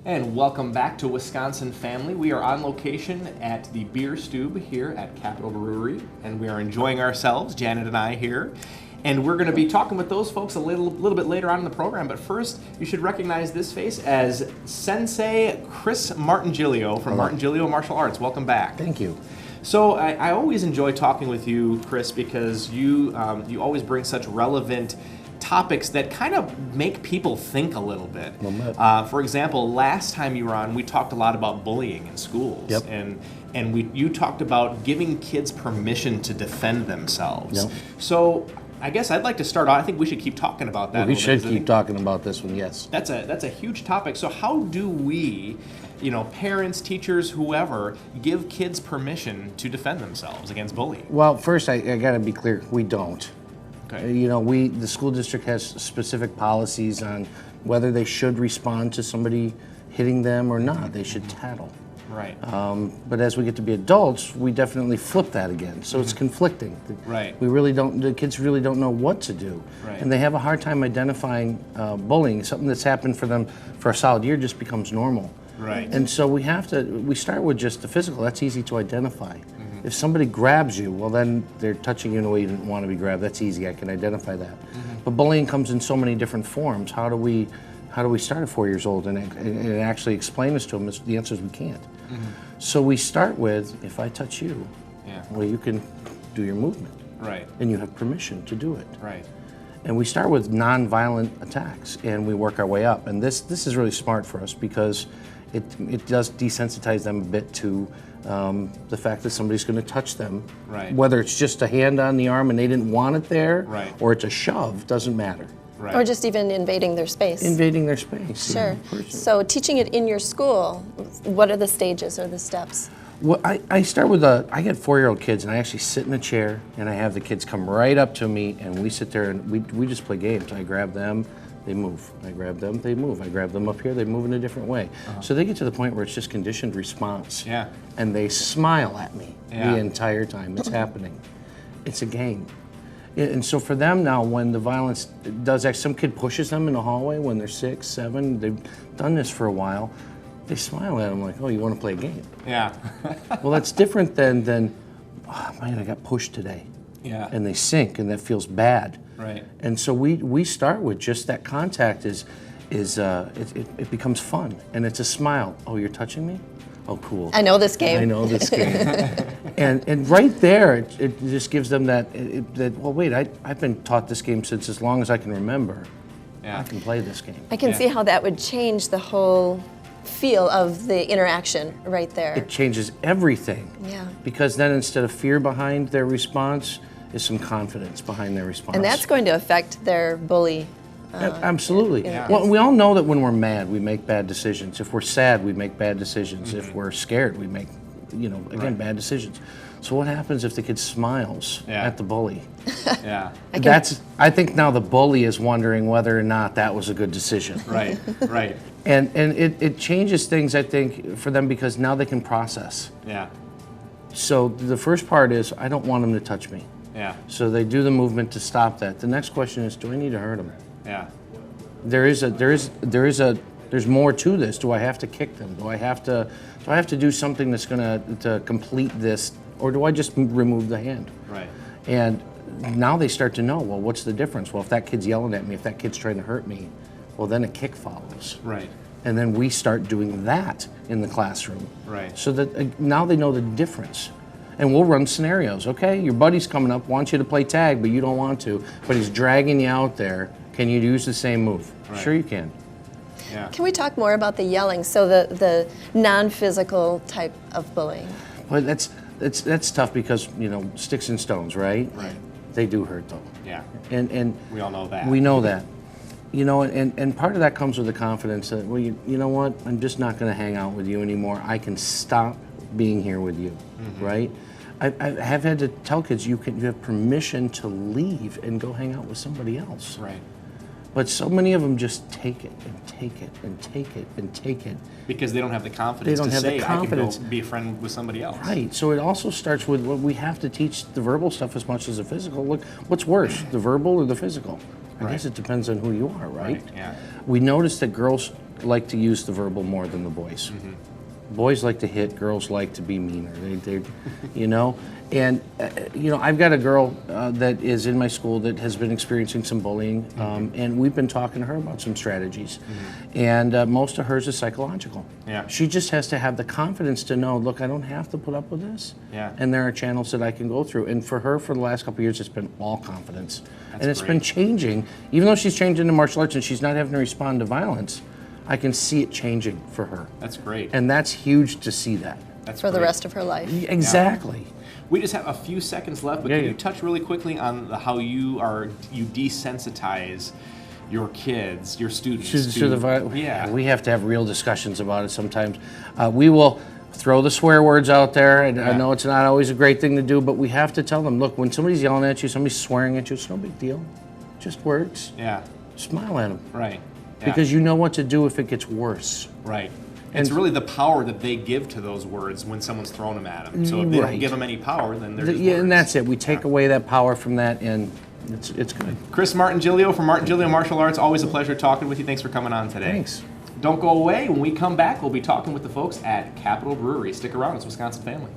And welcome back to Wisconsin Family. We are on location at the Beer Stube here at Capitol Brewery, and we are enjoying ourselves, Janet and I here. And we're going to be talking with those folks a little bit later on in the program. But first, you should recognize this face as Sensei Chris Martingilio from Martingilio Martial Arts. Welcome back. Thank you. So I always enjoy talking with you, Chris, because you always bring such relevant topics that kind of make people think a little bit. For example, last time you were on, we talked a lot about bullying in schools. Yep. And you talked about giving kids permission to defend themselves. Yep. So I guess I'd like to start out. I think we should keep talking about that. Well, we should keep talking about this one, yes. That's a huge topic. So how do we, parents, teachers, whoever, give kids permission to defend themselves against bullying? Well, first, I got to be clear, we don't. Okay. The school district has specific policies on whether they should respond to somebody hitting them or not. They should tattle. Right. But as we get to be adults, we definitely flip that again. So it's conflicting. Right. The kids really don't know what to do. Right. And they have a hard time identifying bullying. Something that's happened for them for a solid year just becomes normal. Right. And so we start with just the physical. That's easy to identify. If somebody grabs you, well then they're touching you in a way you didn't want to be grabbed. That's easy, I can identify that. But bullying comes in so many different forms. How do we start at 4 years old and actually explain this to them? The answer is we can't. So we start with, if I touch you, well, you can do your movement. Right. And you have permission to do it. Right. And we start with non-violent attacks, and we work our way up. And this is really smart for us because it does desensitize them a bit to the fact that somebody's going to touch them. Right. Whether it's just a hand on the arm and they didn't want it there, right, or it's a shove, doesn't matter. Right. Or just even invading their space. Invading their space. Sure. Yeah, So teaching it in your school, what are the stages or the steps? Well, I start with I get 4-year-old kids, and I actually sit in a chair, and I have the kids come right up to me, and we sit there and we just play games. I grab them, they move. I grab them, they move. I grab them up here, they move in a different way. So they get to the point where it's just conditioned response. Yeah. And they smile at me the entire time it's happening. It's a game. And so for them now, when the violence does, some kid pushes them in the hallway when they're 6, 7, they've done this for a while, they smile at them like, oh, you want to play a game? Yeah. Well, that's different than oh, man, I got pushed today. Yeah. And they sink, and that feels bad. Right. And so we start with just that contact it becomes fun, and it's a smile. Oh, you're touching me? Oh, cool. I know this game. I know this game. and right there, it just gives them that well, wait, I've been taught this game since as long as I can remember. Yeah. I can play this game. I can see how that would change the whole feel of the interaction right there. It changes everything. Yeah. Because then instead of fear behind their response, is some confidence behind their response. And that's going to affect their bully. Absolutely. Yeah. Well, we all know that when we're mad, we make bad decisions. If we're sad, we make bad decisions. If we're scared, we make, bad decisions. So what happens if the kid smiles at the bully? Yeah. I think now the bully is wondering whether or not that was a good decision. Right. Right. And it changes things, I think, for them because now they can process. Yeah. So the first part is, I don't want them to touch me. Yeah. So they do the movement to stop that. The next question is, do I need to hurt them? Yeah. There's more to this. Do I have to kick them? Do I have to do something that's going to complete this, or do I just remove the hand? Right. And now they start to know, well, what's the difference? Well, if that kid's yelling at me, if that kid's trying to hurt me, well, then a kick follows. Right. And then we start doing that in the classroom. Right. So that now they know the difference. And we'll run scenarios. Okay, your buddy's coming up, wants you to play tag, but you don't want to, but he's dragging you out there. Can you use the same move? Right. Sure you can. Yeah. Can we talk more about the yelling? So the non-physical type of bullying. Well, that's tough because, sticks and stones, right? Right. They do hurt though. Yeah. And We all know that. We know that. And part of that comes with the confidence that, well, you know what? I'm just not going to hang out with you anymore. I can stop being here with you, right? I have had to tell kids you have permission to leave and go hang out with somebody else. Right. But so many of them just take it and take it and take it and take it. Because they don't have the confidence They don't to have the say, confidence. I can go be a friend with somebody else. Right. So it also starts with what we have to teach the verbal stuff as much as the physical. Look, what's worse, the verbal or the physical? I guess it depends on who you are, right? Yeah. We notice that girls like to use the verbal more than the boys. Boys like to hit, girls like to be meaner. They you know, and you know, I've got a girl that is in my school that has been experiencing some bullying, and we've been talking to her about some strategies, and most of hers is psychological. Yeah. She just has to have the confidence to know, look, I don't have to put up with this, and there are channels that I can go through. And for her, for the last couple of years, it's been all confidence, and it's been changing. Even though she's changed into martial arts and she's not having to respond to violence, I can see it changing for her. That's great. And that's huge to see that. That's For the rest of her life. Exactly. We just have a few seconds left, but can you touch really quickly on how you desensitize your kids, your students to the violence? Yeah. We have to have real discussions about it sometimes. We will throw the swear words out there, and I know it's not always a great thing to do, but we have to tell them, look, when somebody's yelling at you, somebody's swearing at you, it's no big deal. It just works. Yeah. Smile at them. Right. Because you know what to do if it gets worse. Right. It's really the power that they give to those words when someone's throwing them at them. So if they don't give them any power, then they're just words. And that's it. We take away that power from that, and it's good. Chris Martingilio from Martingilio Martial Arts, always a pleasure talking with you. Thanks for coming on today. Thanks. Don't go away. When we come back, we'll be talking with the folks at Capitol Brewery. Stick around. It's Wisconsin Family.